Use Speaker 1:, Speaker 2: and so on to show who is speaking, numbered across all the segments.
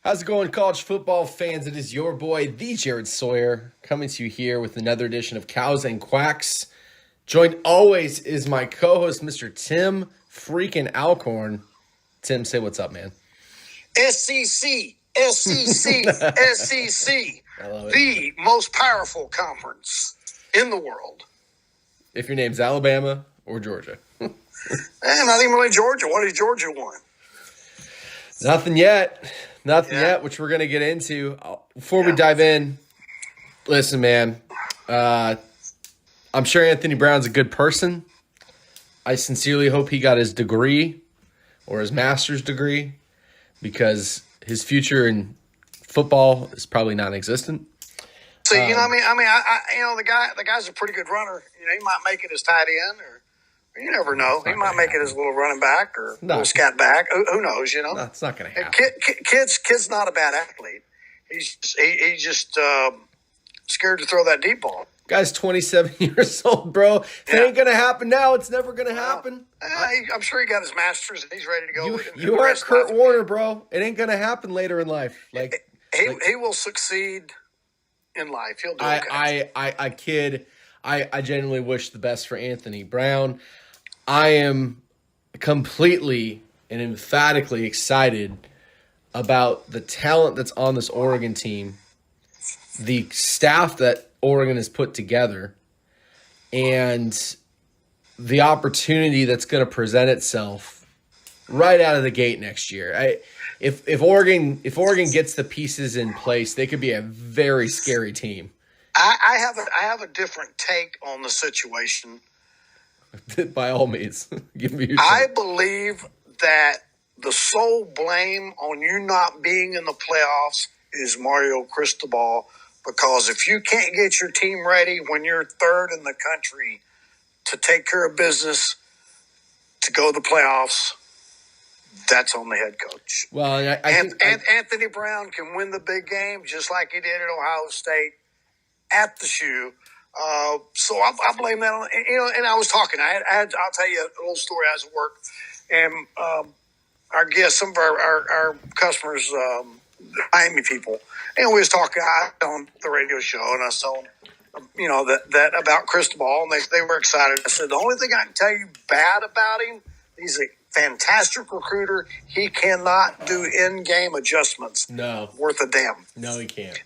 Speaker 1: How's it going, college football fans? It is your boy, the Jared Sawyer, coming to you here with another edition of Cows and Quacks. Joined always is my co-host, Mr. Tim freaking Alcorn. Tim, say what's up, man.
Speaker 2: SEC, SEC, SEC, the most powerful conference in the world.
Speaker 1: If your name's Alabama or Georgia.
Speaker 2: Not even really Georgia. What has Georgia won?
Speaker 1: Nothing yet, which we're going to get into. Before we dive in, listen, man, I'm sure Anthony Brown's a good person. I sincerely hope he got his degree or his master's degree because his future in football is probably non-existent.
Speaker 2: So, I the guy's a pretty good runner. He might make it as tight end or you never know. He might make it as a little running back or a little scat back. Who knows,
Speaker 1: No, it's not going to happen.
Speaker 2: Kid's not a bad athlete. He's just scared to throw that deep ball.
Speaker 1: Guy's 27 years old, bro. If it ain't going to happen now, it's never going to happen.
Speaker 2: I'm sure he got his master's and he's ready to go.
Speaker 1: You aren't Kurt Warner, bro. It ain't going to happen later in life.
Speaker 2: He will succeed in life. He'll do okay.
Speaker 1: I genuinely wish the best for Anthony Brown. I am completely and emphatically excited about the talent that's on this Oregon team, the staff that Oregon has put together, and the opportunity that's going to present itself right out of the gate next year. If Oregon gets the pieces in place, they could be a very scary team.
Speaker 2: I have a different take on the situation.
Speaker 1: By all means, give me your take.
Speaker 2: I believe that the sole blame on you not being in the playoffs is Mario Cristobal, because if you can't get your team ready when you're third in the country to take care of business to go to the playoffs, that's on the head coach.
Speaker 1: Well,
Speaker 2: Anthony Brown can win the big game just like he did at Ohio State at the shoe. So I blame that on, and I was talking. I'll tell you a little story. I was at work, and our guests, some of our customers, Miami people, and we was talking on the radio show, and I was telling that about Cristobal, and they were excited. I said, the only thing I can tell you bad about him, he's a fantastic recruiter. He cannot do in-game adjustments.
Speaker 1: No.
Speaker 2: Worth a damn.
Speaker 1: No, he can't.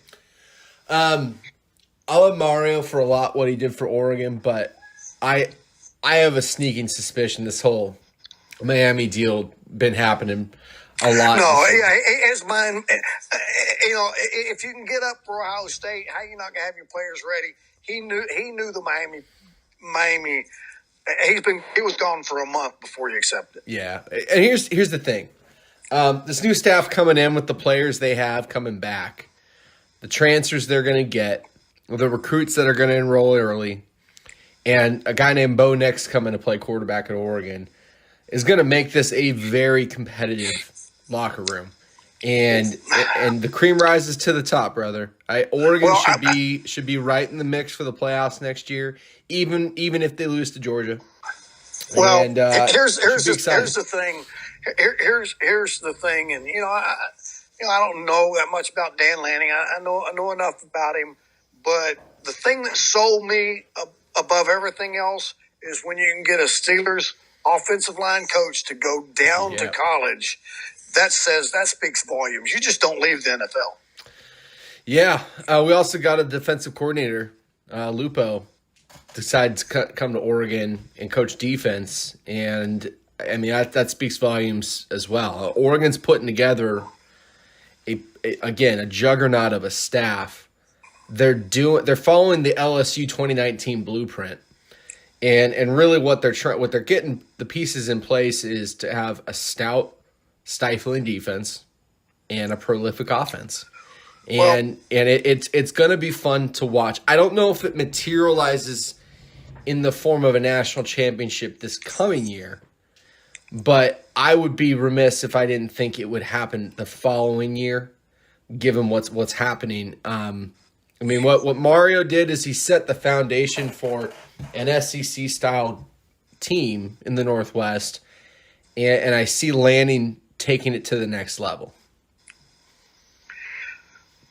Speaker 1: I love Mario for a lot what he did for Oregon, but I have a sneaking suspicion this whole Miami deal been happening a lot.
Speaker 2: No, it's mine. If you can get up for Ohio State, how you not gonna have your players ready? He knew the Miami. He was gone for a month before he accepted.
Speaker 1: Yeah, and here's the thing. This new staff coming in with the players they have coming back, the transfers they're going to get, the recruits that are going to enroll early, and a guy named Bo Nix coming to play quarterback at Oregon is going to make this a very competitive locker room. And the cream rises to the top, brother. Oregon should be right in the mix for the playoffs next year, even if they lose to Georgia.
Speaker 2: Well, and, here's the thing. Here's the thing, and I don't know that much about Dan Lanning. I know enough about him, but the thing that sold me above everything else is when you can get a Steelers offensive line coach to go down to college. That speaks volumes. You just don't leave the NFL.
Speaker 1: Yeah. We also got a defensive coordinator, Lupo, decided to come to Oregon and coach defense. And, I mean, that speaks volumes as well. Oregon's putting together, a juggernaut of a staff. They're following the LSU 2019 blueprint. And really what they're getting the pieces in place is to have a stout, stifling defense and a prolific offense. And it's going to be fun to watch. I don't know if it materializes in the form of a national championship this coming year, but I would be remiss if I didn't think it would happen the following year, given what's happening. I mean, what Mario did is he set the foundation for an SEC-style team in the Northwest, and I see Lanning taking it to the next level.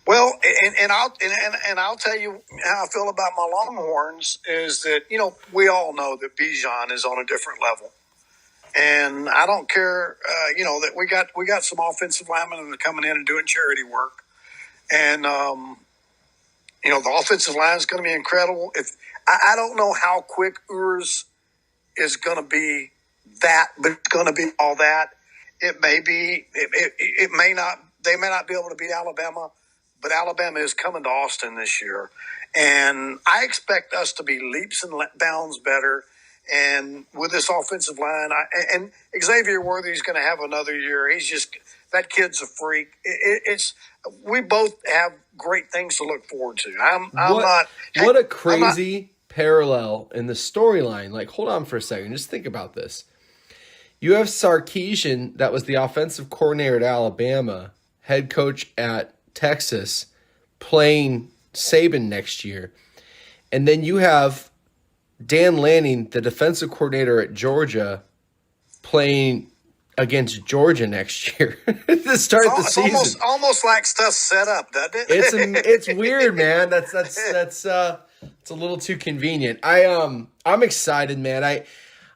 Speaker 2: Well, and I'll tell you how I feel about my Longhorns is that we all know that Bijan is on a different level, and I don't care that we got some offensive linemen that are coming in and doing charity work, and the offensive line is going to be incredible. If I don't know how quick Urs is going to be that, but it's going to be all that. It may be. It may not. They may not be able to beat Alabama, but Alabama is coming to Austin this year, and I expect us to be leaps and bounds better. And with this offensive line, and Xavier Worthy's going to have another year. He's just that kid's a freak. We both have great things to look forward to.
Speaker 1: What a crazy parallel in the storyline. Like, hold on for a second. Just think about this. You have Sarkisian, that was the offensive coordinator at Alabama, head coach at Texas, playing Saban next year. And then you have Dan Lanning, the defensive coordinator at Georgia, playing against Georgia next year to start the season.
Speaker 2: Almost like stuff set up, doesn't it?
Speaker 1: It's weird, man. That's it's a little too convenient. I'm excited, man.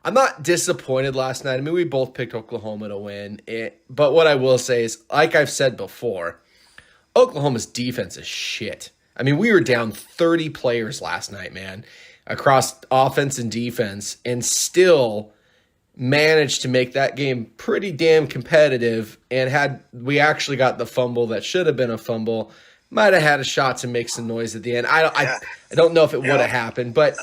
Speaker 1: I'm not disappointed last night. I mean, we both picked Oklahoma to win. But what I will say is, like I've said before, Oklahoma's defense is shit. I mean, we were down 30 players last night, man, across offense and defense, and still managed to make that game pretty damn competitive. And had we actually got the fumble that should have been a fumble, might have had a shot to make some noise at the end. I don't know if it would have happened, but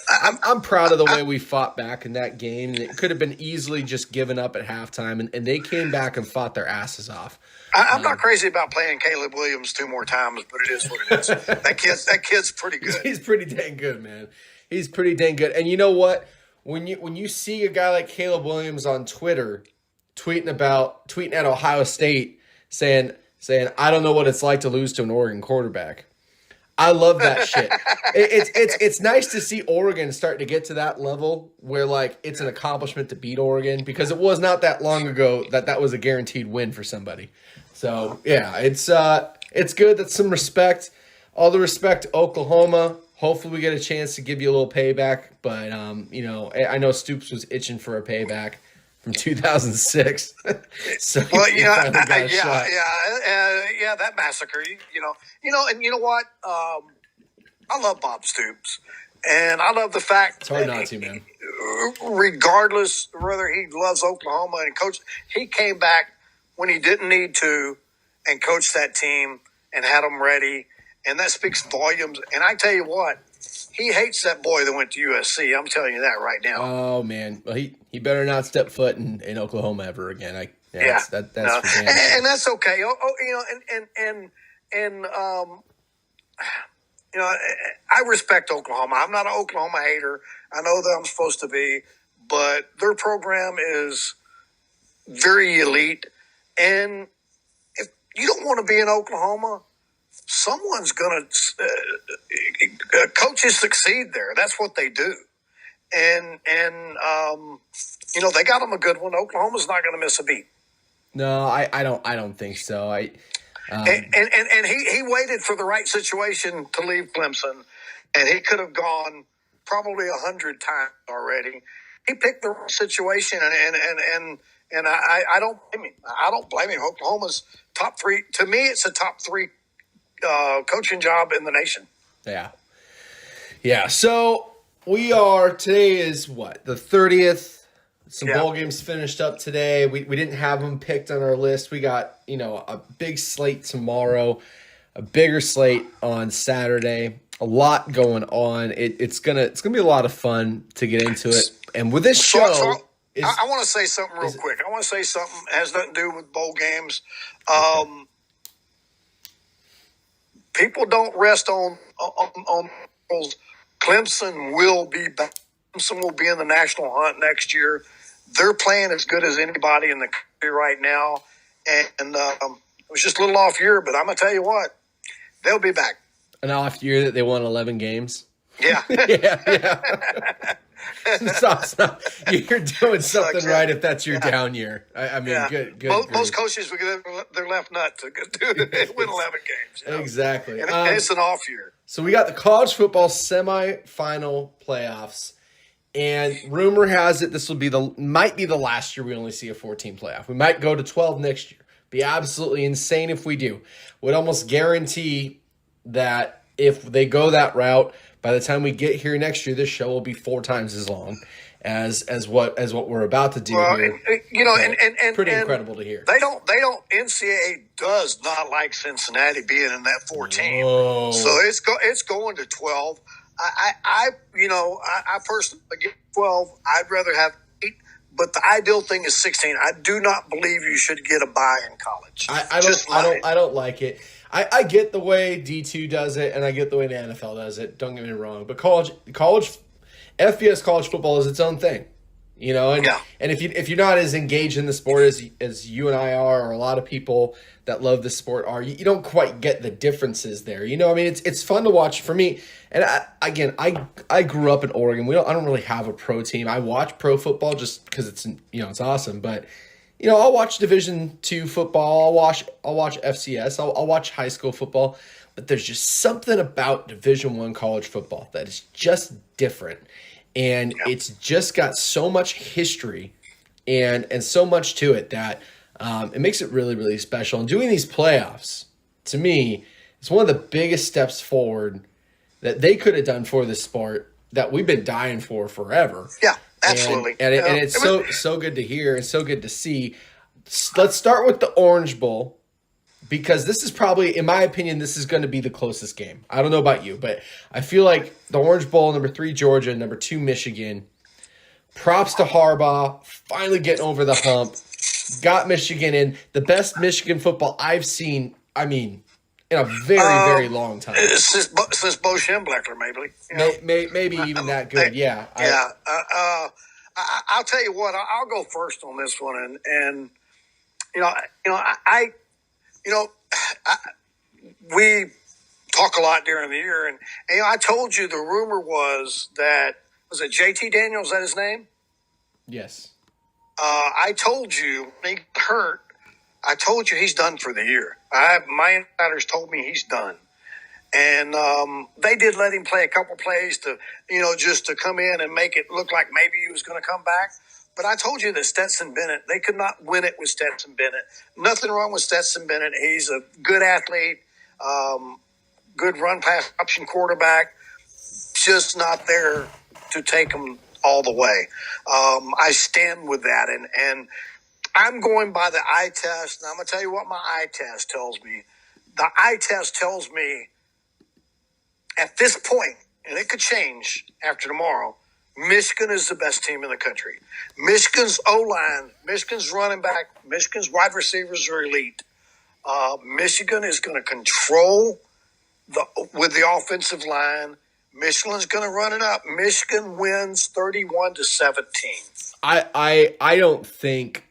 Speaker 1: I'm proud of the way we fought back in that game. And it could have been easily just given up at halftime, and they came back and fought their asses off.
Speaker 2: I'm not crazy about playing Caleb Williams 2 more times, but it is what it is. That kid's pretty good.
Speaker 1: He's pretty dang good, man. He's pretty dang good. And you know what? When you see a guy like Caleb Williams on Twitter tweeting at Ohio State saying I don't know what it's like to lose to an Oregon quarterback. I love that shit. It's nice to see Oregon start to get to that level where like it's an accomplishment to beat Oregon, because it was not that long ago that was a guaranteed win for somebody. So yeah, it's good. That's some respect. All the respect to Oklahoma. Hopefully we get a chance to give you a little payback, but I know Stoops was itching for a payback from 2006. So
Speaker 2: well, that massacre. And you know what? I love Bob Stoops, and I love the fact
Speaker 1: it's hard not to, man.
Speaker 2: Regardless whether he loves Oklahoma and coach, he came back when he didn't need to and coached that team and had them ready. And that speaks volumes. And I tell you what, he hates that boy that went to USC. I'm telling you that right now.
Speaker 1: Oh man, well he better not step foot in Oklahoma ever again. That's
Speaker 2: and that's okay. I respect Oklahoma. I'm not an Oklahoma hater. I know that I'm supposed to be, but their program is very elite. And if you don't want to be in Oklahoma, someone's going to coaches succeed there. That's what they do. And they got them a good one. Oklahoma's not going to miss a beat.
Speaker 1: No, I don't think so.
Speaker 2: And he waited for the right situation to leave Clemson, and he could have gone probably 100 times already. He picked the right situation, and I don't blame him. I don't blame him. Oklahoma's top 3. To me, it's a top 3 coaching job in the nation.
Speaker 1: Yeah. So today is what, the 30th. Some bowl games finished up today. We didn't have them picked on our list. We got, a big slate tomorrow, a bigger slate on Saturday. A lot going on. It's gonna be a lot of fun to get into it. And with this show,
Speaker 2: I want to say something real quick. I want to say something that has nothing to do with bowl games. People don't rest on Clemson will be back. Clemson will be in the national hunt next year. They're playing as good as anybody in the country right now. And it was just a little off year, but I'm going to tell you what, they'll be back.
Speaker 1: An off year that they won 11 games?
Speaker 2: Yeah.
Speaker 1: Yeah. You're doing something right if that's your down year. I mean, good.
Speaker 2: Most coaches would their left nut to win 11 games.
Speaker 1: Exactly.
Speaker 2: And it's an off year.
Speaker 1: So we got the college football semifinal playoffs, and rumor has it this might be the last year we only see a 14 playoff. We might go to 12 next year. Be absolutely insane if we do. Would almost guarantee that if they go that route, by the time we get here next year, this show will be 4 times as long as what we're about to do here.
Speaker 2: And
Speaker 1: pretty incredible to hear.
Speaker 2: They don't. NCAA does not like Cincinnati being in that 14,
Speaker 1: Whoa.
Speaker 2: so it's going to 12. I personally get 12. I'd rather have 8, but the ideal thing is 16. I do not believe you should get a bye in college.
Speaker 1: I don't like it. I get the way D2 does it, and I get the way the NFL does it. Don't get me wrong, but college FBS college football is its own thing, and if you're not as engaged in the sport as you and I are, or a lot of people that love the sport are, you don't quite get the differences there. I mean, it's fun to watch for me. And I grew up in Oregon. I don't really have a pro team. I watch pro football just because it's awesome. But I'll watch Division II football. I'll watch FCS. I'll watch high school football. But there's just something about Division I college football that is just different. And it's just got so much history and so much to it that it makes it really, really special. And doing these playoffs, to me, is one of the biggest steps forward that they could have done for the sport that we've been dying for forever.
Speaker 2: Yeah, absolutely.
Speaker 1: And it's so good to hear and so good to see. Let's start with the Orange Bowl, because this is probably, in my opinion, this is going to be the closest game. I don't know about you, but I feel like the Orange Bowl, number 3 Georgia, number 2 Michigan. Props to Harbaugh, finally getting over the hump. Got Michigan in. The best Michigan football I've seen, in a very, very long time.
Speaker 2: Since Bo Schembechler, maybe.
Speaker 1: Maybe even that good, yeah.
Speaker 2: I'll tell you what, I'll go first on this one. And we talk a lot during the year. And I told you the rumor was it JT Daniels, is that his name?
Speaker 1: Yes.
Speaker 2: I told you when he got hurt. I told you he's done for the year. My insiders told me he's done, and they did let him play a couple plays to, just to come in and make it look like maybe he was going to come back. But I told you that Stetson Bennett, they could not win it with Stetson Bennett. Nothing wrong with Stetson Bennett. He's a good athlete, good run pass option quarterback, just not there to take them all the way. I stand with that. And I'm going by the eye test. And I'm going to tell you what my eye test tells me. The eye test tells me at this point, and it could change after tomorrow, Michigan is the best team in the country. Michigan's O-line, Michigan's running back, Michigan's wide receivers are elite. Michigan is going to control with the offensive line. Michigan's going to run it up. Michigan wins 31-17.
Speaker 1: I don't think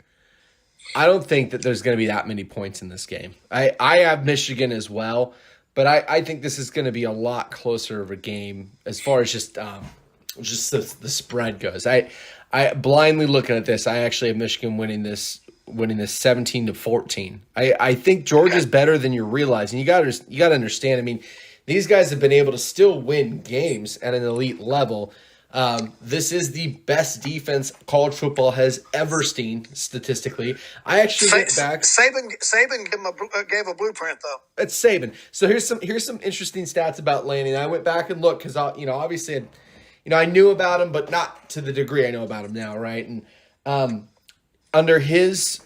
Speaker 1: that there's going to be that many points in this game. I have Michigan as well, but I think this is going to be a lot closer of a game as far as just the spread goes. I blindly looking at this, I actually have Michigan winning this 17-14. I think Georgia's better than you're realizing. You got to understand. These guys have been able to still win games at an elite level. This is the best defense college football has ever seen statistically. I actually went back.
Speaker 2: Saban gave a blueprint though.
Speaker 1: It's Saban. So here's some interesting stats about Lanning. I went back and looked because obviously I knew about him, but not to the degree I know about him now, right? And under his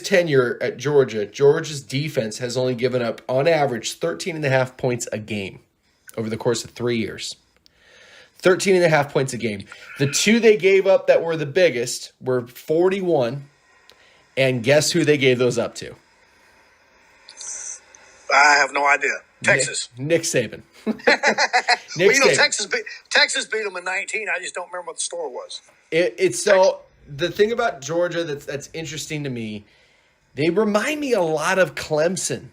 Speaker 1: tenure at Georgia's defense has only given up, on average, 13.5 points a game over the course of 3 years. 13.5 points a game. The 2 they gave up that were the biggest were 41, and guess who they gave those up to?
Speaker 2: I have no idea. Texas.
Speaker 1: Nick Saban.
Speaker 2: Saban. Texas beat them in 19. I just don't remember what the score was.
Speaker 1: The thing about Georgia that's interesting to me, they remind me a lot of Clemson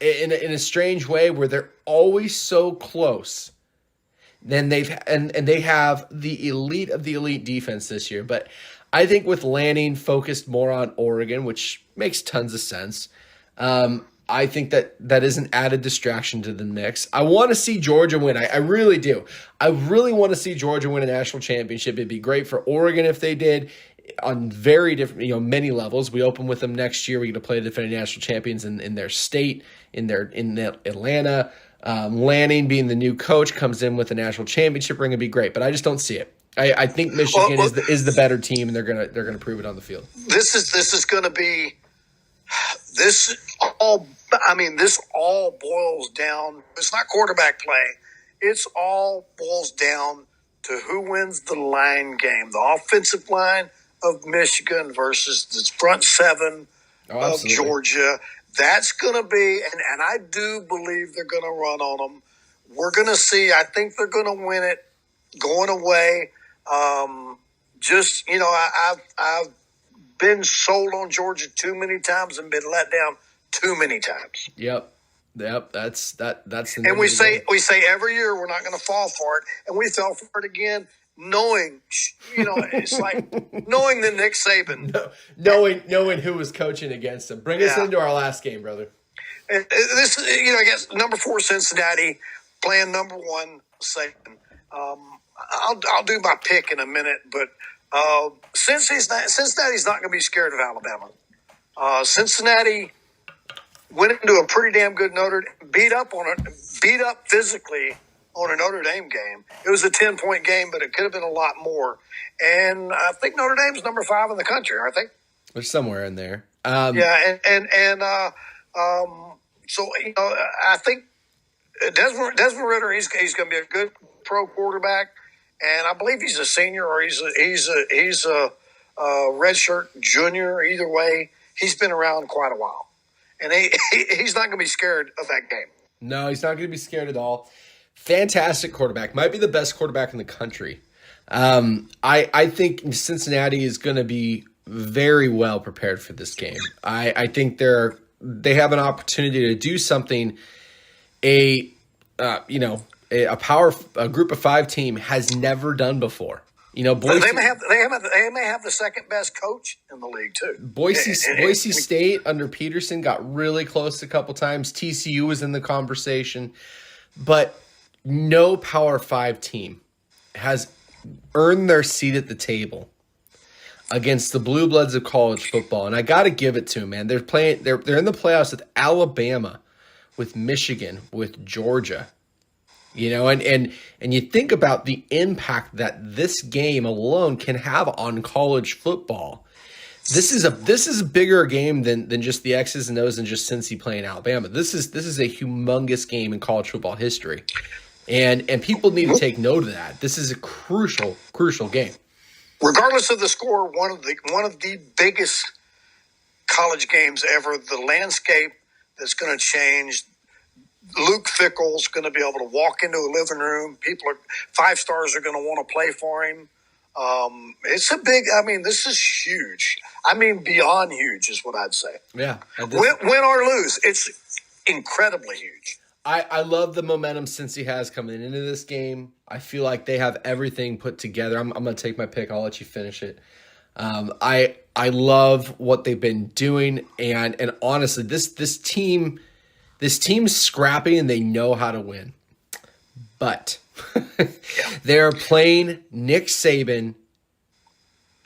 Speaker 1: in a strange way, where they're always so close. Then they have the elite of the elite defense this year, but I think with Lanning focused more on Oregon, which makes tons of sense. I think that is an added distraction to the mix. I want to see Georgia win. I really do. I really want to see Georgia win a national championship. It'd be great for Oregon if they did on very different, many levels. We open with them next year. We get to play the defending national champions in their state, in Atlanta. Lanning being the new coach comes in with a national championship ring. It'd be great, but I just don't see it. I think Michigan is the better team, and they're gonna prove it on the field.
Speaker 2: This is going to be this all. I mean, this all boils down. It's not quarterback play. It's all boils down to who wins the line game. The offensive line of Michigan versus the front seven of Georgia. That's going to be, and I do believe they're going to run on them. We're going to see. I think they're going to win it going away. I've been sold on Georgia too many times and been let down too many times.
Speaker 1: Yep. That's the.
Speaker 2: And we say every year we're not going to fall for it, and we fell for it again, knowing it's like knowing that Nick Saban,
Speaker 1: knowing who was coaching against him. Bring us into our last game, brother.
Speaker 2: And this against number 4 Cincinnati playing number 1 Saban. I'll do my pick in a minute, but Cincinnati's not going to be scared of Alabama. Cincinnati went into a pretty damn good beat up physically on a Notre Dame game. It was a 10-point game, but it could have been a lot more. And I think Notre Dame's number 5 in the country, aren't they?
Speaker 1: They're somewhere in there.
Speaker 2: So I think Desmond Ridder, he's going to be a good pro quarterback, and I believe he's a senior or he's a redshirt junior. Either way, he's been around quite a while, and he's not going to be scared of that game.
Speaker 1: No, he's not going to be scared at all. Fantastic quarterback, might be the best quarterback in the country. I think Cincinnati is going to be very well prepared for this game. I think they have an opportunity to do something a group of 5 team has never done before. Boise,
Speaker 2: they may have the second best coach in the league too.
Speaker 1: Boise State under Peterson got really close a couple times. TCU was in the conversation, but no Power 5 team has earned their seat at the table against the blue bloods of college football. And I got to give it to them, man. They're in the playoffs with Alabama, with Michigan, with Georgia. And you think about the impact that this game alone can have on college football. This is a bigger game than just the X's and O's and just Cincy playing Alabama. This is a humongous game in college football history. And people need to take note of that. This is a crucial game.
Speaker 2: Regardless of the score, one of the biggest college games ever. The landscape that's going to change. Luke Fickell's going to be able to walk into a living room. 5 stars are going to want to play for him. This is huge. Beyond huge is what I'd say.
Speaker 1: Yeah.
Speaker 2: Win or lose, it's incredibly huge.
Speaker 1: I love the momentum Cincy has coming into this game. I feel like they have everything put together. I'm going to take my pick. I'll let you finish it. I love what they've been doing, and honestly, this team's scrappy and they know how to win. But they're playing Nick Saban,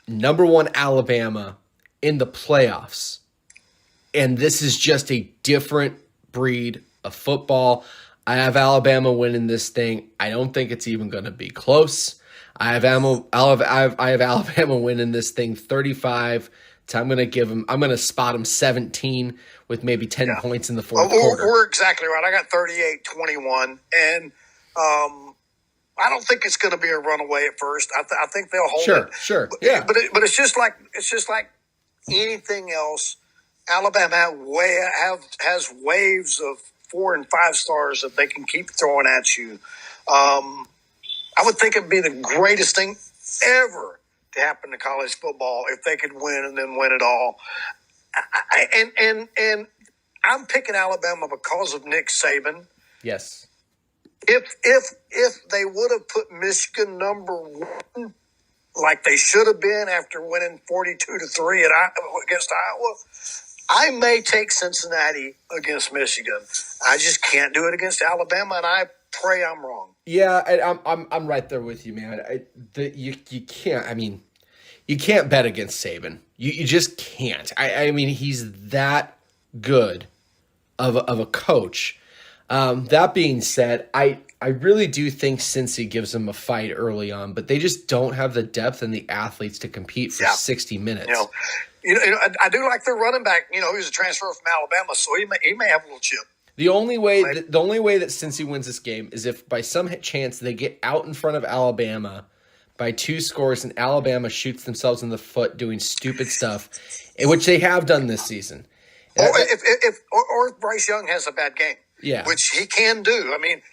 Speaker 1: number 1 Alabama, in the playoffs. And this is just a different breed of football. I have Alabama winning this thing. I don't think it's even going to be close. I have Alabama winning this thing 35. So I'm going to spot them 17 with maybe 10 points in the fourth quarter.
Speaker 2: We're exactly right. I got 38-21. And I don't think it's going to be a runaway at first. I think they'll hold it.
Speaker 1: Sure.
Speaker 2: But it's just like anything else. Alabama has waves of 4 and 5 stars that they can keep throwing at you. I would think it'd be the greatest thing ever to happen to college football if they could win and then win it all. And I'm picking Alabama because of Nick Saban.
Speaker 1: Yes.
Speaker 2: If they would have put Michigan number 1 like they should have been after winning 42-3 against Iowa, I may take Cincinnati against Michigan. I just can't do it against Alabama, and I pray I'm wrong.
Speaker 1: Yeah, I'm right there with you, man. You can't. I mean, you can't bet against Saban. You just can't. I mean, he's that good of a coach. That being said, I really do think Cincy gives them a fight early on, but they just don't have the depth and the athletes to compete for 60 minutes.
Speaker 2: I do like their running back. He's a transfer from Alabama, so he may have a little chip.
Speaker 1: The only way that Cincy wins this game is if by some chance they get out in front of Alabama by 2 scores and Alabama shoots themselves in the foot doing stupid stuff, which they have done this season.
Speaker 2: Or if Bryce Young has a bad game.
Speaker 1: Yeah,
Speaker 2: which he can do. I mean,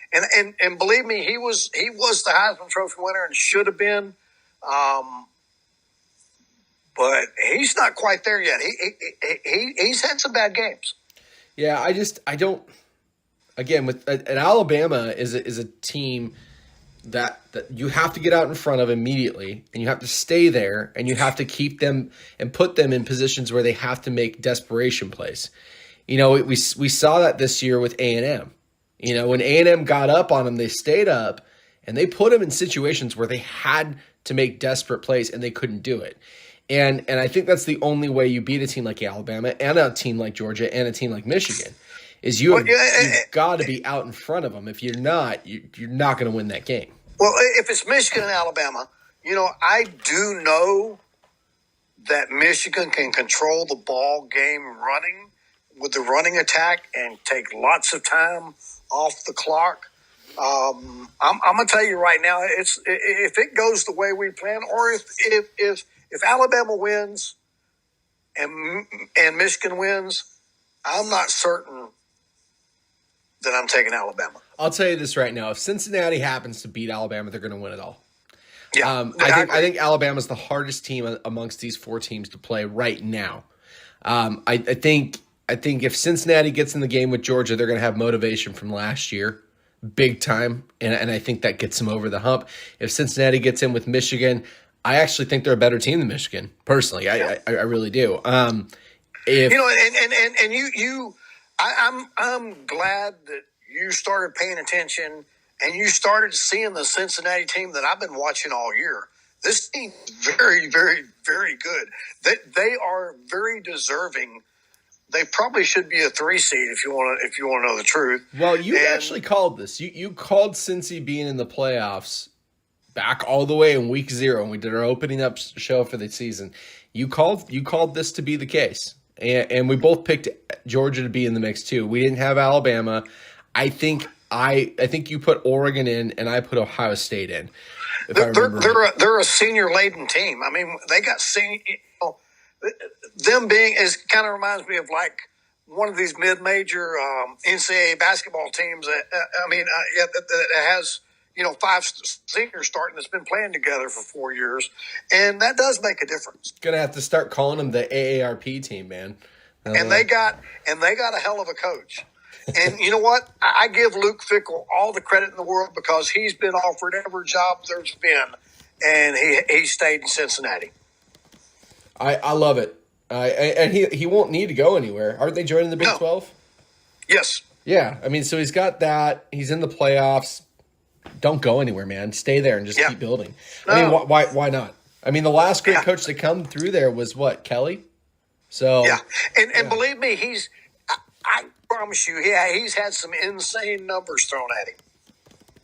Speaker 2: and believe me, he was the Heisman Trophy winner and should have been, but he's not quite there yet. He's had some bad games.
Speaker 1: Yeah, I don't. Again, with Alabama is a team that you have to get out in front of immediately, and you have to stay there, and you have to keep them and put them in positions where they have to make desperation plays. We saw that this year with A&M. When A&M got up on them, they stayed up, and they put them in situations where they had to make desperate plays, and they couldn't do it. And I think that's the only way you beat a team like Alabama and a team like Georgia and a team like Michigan is you've got to be out in front of them. If you're not, you're not going to win that game.
Speaker 2: Well, if it's Michigan and Alabama, I do know that Michigan can control the ball game running with the running attack and take lots of time off the clock. I'm going to tell you right now, if it goes the way we plan, or if Alabama wins and Michigan wins, I'm not certain that I'm taking Alabama.
Speaker 1: I'll tell you this right now: if Cincinnati happens to beat Alabama, they're going to win it all.
Speaker 2: Yeah,
Speaker 1: I think Alabama's the hardest team amongst these 4 teams to play right now. I think if Cincinnati gets in the game with Georgia, they're going to have motivation from last year, big time, and I think that gets them over the hump. If Cincinnati gets in with Michigan, I actually think they're a better team than Michigan. Personally, I really do. I'm glad that you started paying attention and you started seeing the Cincinnati team that I've been watching all year. This team's very, very, very good. They are very deserving. They probably should be a 3 seed if you want to know the truth. Well, you actually called this. You called Cincy being in the playoffs back all the way in week 0 when we did our opening up show for the season. You called this to be the case. And we both picked Georgia to be in the mix too. We didn't have Alabama. I think you put Oregon in, and I put Ohio State in.
Speaker 2: They're a senior laden team. I mean, they got senior. Them being is kind of reminds me of like one of these mid-major NCAA basketball teams. That has 5 seniors starting that's been playing together for 4 years, and that does make a difference.
Speaker 1: Gonna have to start calling them the AARP team, man.
Speaker 2: And they got a hell of a coach. And you know what? I give Luke Fickell all the credit in the world because he's been offered every job there's been, and he stayed in Cincinnati.
Speaker 1: I love it. And he won't need to go anywhere. Aren't they joining the Big 12?
Speaker 2: Yes.
Speaker 1: Yeah. I mean, so he's got that. He's in the playoffs. Don't go anywhere, man. Stay there and just keep building. No. I mean, why not? I mean, the last great coach to come through there was what, Kelly? So
Speaker 2: and believe me, I promise you, he's had some insane numbers thrown at him.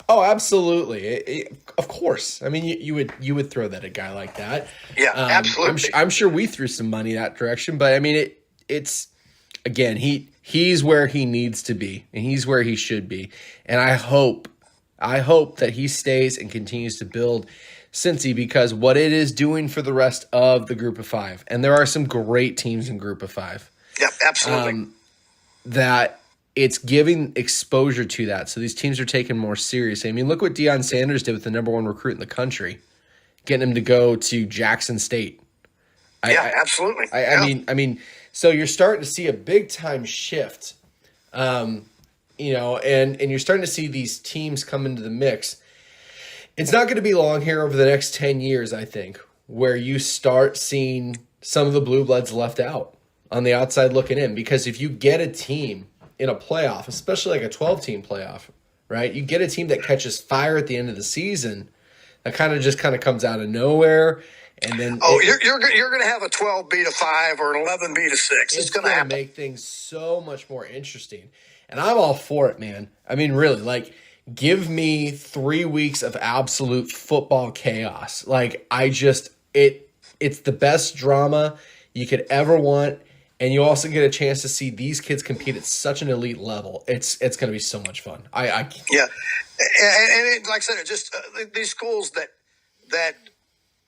Speaker 1: Oh, absolutely. Of course. I mean, you would throw that at a guy like that.
Speaker 2: Yeah, absolutely.
Speaker 1: I'm sure we threw some money that direction, but I mean, it's again, he's where he needs to be, and he's where he should be, and I hope that he stays and continues to build Cincy because what it is doing for the rest of the Group of 5, and there are some great teams in Group of 5.
Speaker 2: Yep, absolutely.
Speaker 1: That it's giving exposure to that. So these teams are taken more seriously. I mean, look what Deion Sanders did with the number 1 recruit in the country, getting him to go to Jackson State.
Speaker 2: Absolutely.
Speaker 1: I mean, so you're starting to see a big time shift, and you're starting to see these teams come into the mix. It's not going to be long here over the next 10 years, I think, where you start seeing some of the blue bloods left out on the outside looking in. Because if you get a team in a playoff, especially like a 12-team playoff, right? You get a team that catches fire at the end of the season that kind of comes out of nowhere. And then
Speaker 2: you're going to have a 12 beat a 5 or an 11 beat a 6. It's going to happen.
Speaker 1: Make things so much more interesting. And I'm all for it, man. I mean, really, like, give me 3 weeks of absolute football chaos. Like, it's the best drama you could ever want. And you also get a chance to see these kids compete at such an elite level. It's going to be so much fun.
Speaker 2: Yeah. And it, like I said, just these schools that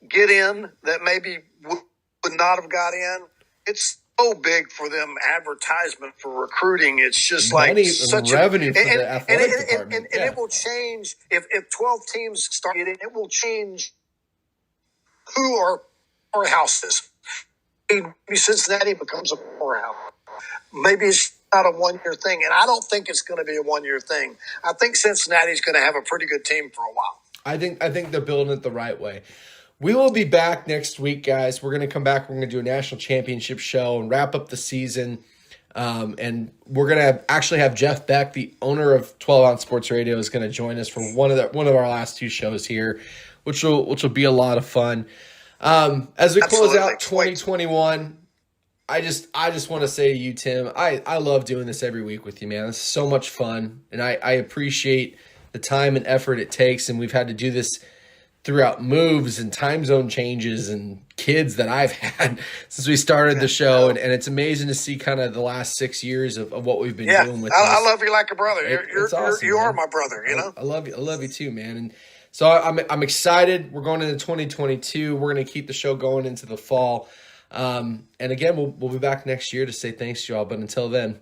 Speaker 2: get in that maybe would not have got in, it's so big for them advertisement for recruiting. It's just
Speaker 1: money,
Speaker 2: like such
Speaker 1: revenue for the athletic department.
Speaker 2: And it will change if 12 teams start getting it will change who our houses. Maybe Cincinnati becomes a powerhouse. Maybe it's not a 1-year thing, and I don't think it's going to be a 1-year thing. I think Cincinnati's going to have a pretty good team for a while.
Speaker 1: I think they're building it the right way. We will be back next week, guys. We're going to come back. We're going to do a national championship show and wrap up the season. And we're going to actually have Jeff Beck, the owner of 12 Ounce Sports Radio, is going to join us for one of our last 2 shows here, which will be a lot of fun. As we close out 2021, I just want to say to you, Tim, I love doing this every week with you, man. It's so much fun, and I appreciate the time and effort it takes, and we've had to do this throughout moves and time zone changes and kids that I've had since we started the show. And it's amazing to see kind of the last 6 years of what we've been doing with this.
Speaker 2: I love you like a brother.
Speaker 1: It's awesome,
Speaker 2: you are my brother, you know?
Speaker 1: I love you. I love you too, man. And so I'm excited. We're going into 2022. We're going to keep the show going into the fall. And again, we'll be back next year to say thanks to y'all. But until then,